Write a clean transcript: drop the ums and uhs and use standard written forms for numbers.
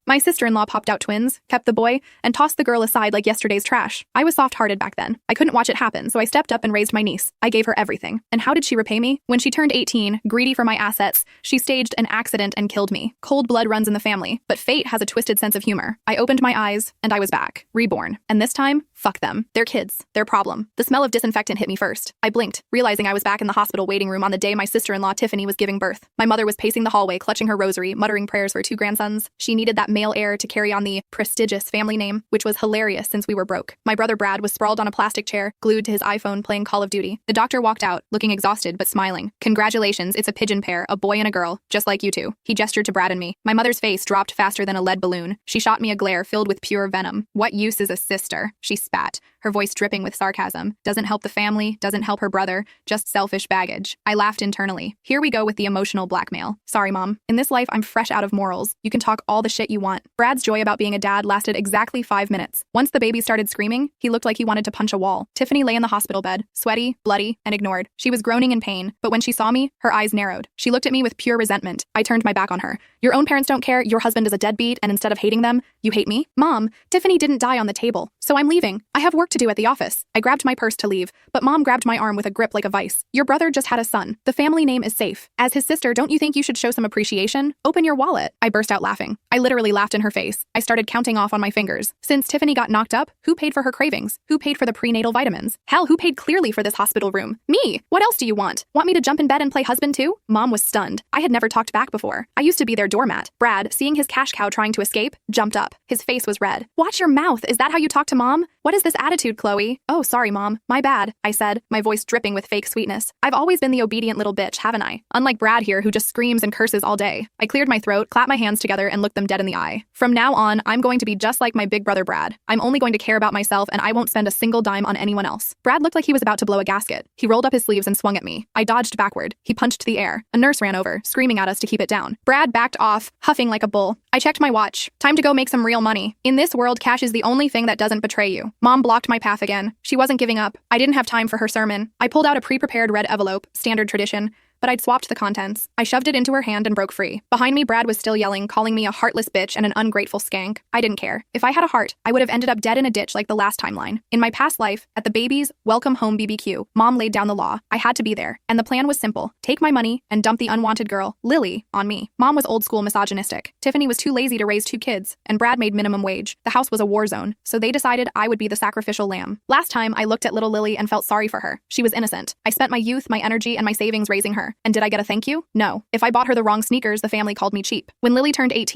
My sister-in-law popped out twins, kept the boy, and tossed the girl aside like yesterday's trash. I was soft-hearted back then. I couldn't watch it happen, so I stepped up and raised my niece. I gave her everything. And how did she repay me? When she turned 18, greedy for my assets, she staged an accident and killed me. Cold blood runs in the family, but fate has a twisted sense of humor. I opened my eyes, and I was back, reborn. And this time, fuck them. They're kids. Their problem. The smell of disinfectant hit me first. I blinked, realizing I was back in the hospital waiting room on the day my sister-in-law Tiffany was giving birth. My mother was pacing the hallway, clutching her rosary, muttering prayers for 2 grandsons. She needed that male heir to carry on the prestigious family name, which was hilarious since we were broke. My brother Brad was sprawled on a plastic chair, glued to his iPhone playing Call of Duty. The doctor walked out, looking exhausted but smiling. Congratulations, it's a pigeon pair, a boy and a girl, just like you two. He gestured to Brad and me. My mother's face dropped faster than a lead balloon. She shot me a glare filled with pure venom. What use is a sister? She spat, her voice dripping with sarcasm. Doesn't help the family, doesn't help her brother, just selfish baggage. I laughed internally. Here we go with the emotional blackmail. Sorry, Mom. In this life, I'm fresh out of morals. You can talk all the shit you want. Brad's joy about being a dad lasted exactly 5 minutes. Once the baby started screaming, he looked like he wanted to punch a wall. Tiffany lay in the hospital bed, sweaty, bloody, and ignored. She was groaning in pain, but when she saw me, her eyes narrowed. She looked at me with pure resentment. I turned my back on her. Your own parents don't care, your husband is a deadbeat, and instead of hating them, you hate me? Mom, Tiffany didn't die on the table, so I'm leaving. I have work to do at the office. I grabbed my purse to leave, but Mom grabbed my arm with a grip like a vice. Your brother just had a son. The family name is safe. As his sister, don't you think you should show some appreciation? Open your wallet. I burst out laughing. I literally laughed in her face. I started counting off on my fingers. Since Tiffany got knocked up, who paid for her cravings? Who paid for the prenatal vitamins? Hell, who paid clearly for this hospital room? Me! What else do you want? Want me to jump in bed and play husband too? Mom was stunned. I had never talked back before. I used to be their doormat. Brad, seeing his cash cow trying to escape, jumped up. His face was red. Watch your mouth. Is that how you talk to Mom? What is this attitude, Chloe? Oh, sorry, Mom. My bad, I said, my voice dripping with fake sweetness. I've always been the obedient little bitch, haven't I? Unlike Brad here, who just screams and curses all day. I cleared my throat, clapped my hands together, and looked them dead in the eye. From now on, I'm going to be just like my big brother Brad. I'm only going to care about myself, and I won't spend a single dime on anyone else. Brad looked like he was about to blow a gasket. He rolled up his sleeves and swung at me. I dodged backward. He punched the air. A nurse ran over, screaming at us to keep it down. Brad backed off, huffing like a bull. I checked my watch. Time to go make some real money. In this world, cash is the only thing that doesn't betray you. Mom blocked my path again. She wasn't giving up. I didn't have time for her sermon. I pulled out a pre-prepared red envelope, standard tradition, but I'd swapped the contents. I shoved it into her hand and broke free. Behind me, Brad was still yelling, calling me a heartless bitch and an ungrateful skank. I didn't care. If I had a heart, I would have ended up dead in a ditch like the last timeline. In my past life, at the baby's welcome home BBQ, Mom laid down the law. I had to be there. And the plan was simple. Take my money and dump the unwanted girl, Lily, on me. Mom was old school misogynistic. Tiffany was too lazy to raise 2 kids, and Brad made minimum wage. The house was a war zone, so they decided I would be the sacrificial lamb. Last time, I looked at little Lily and felt sorry for her. She was innocent. I spent my youth, my energy, and my savings raising her. And did I get a thank you? No. If I bought her the wrong sneakers, the family called me cheap. When Lily turned 18,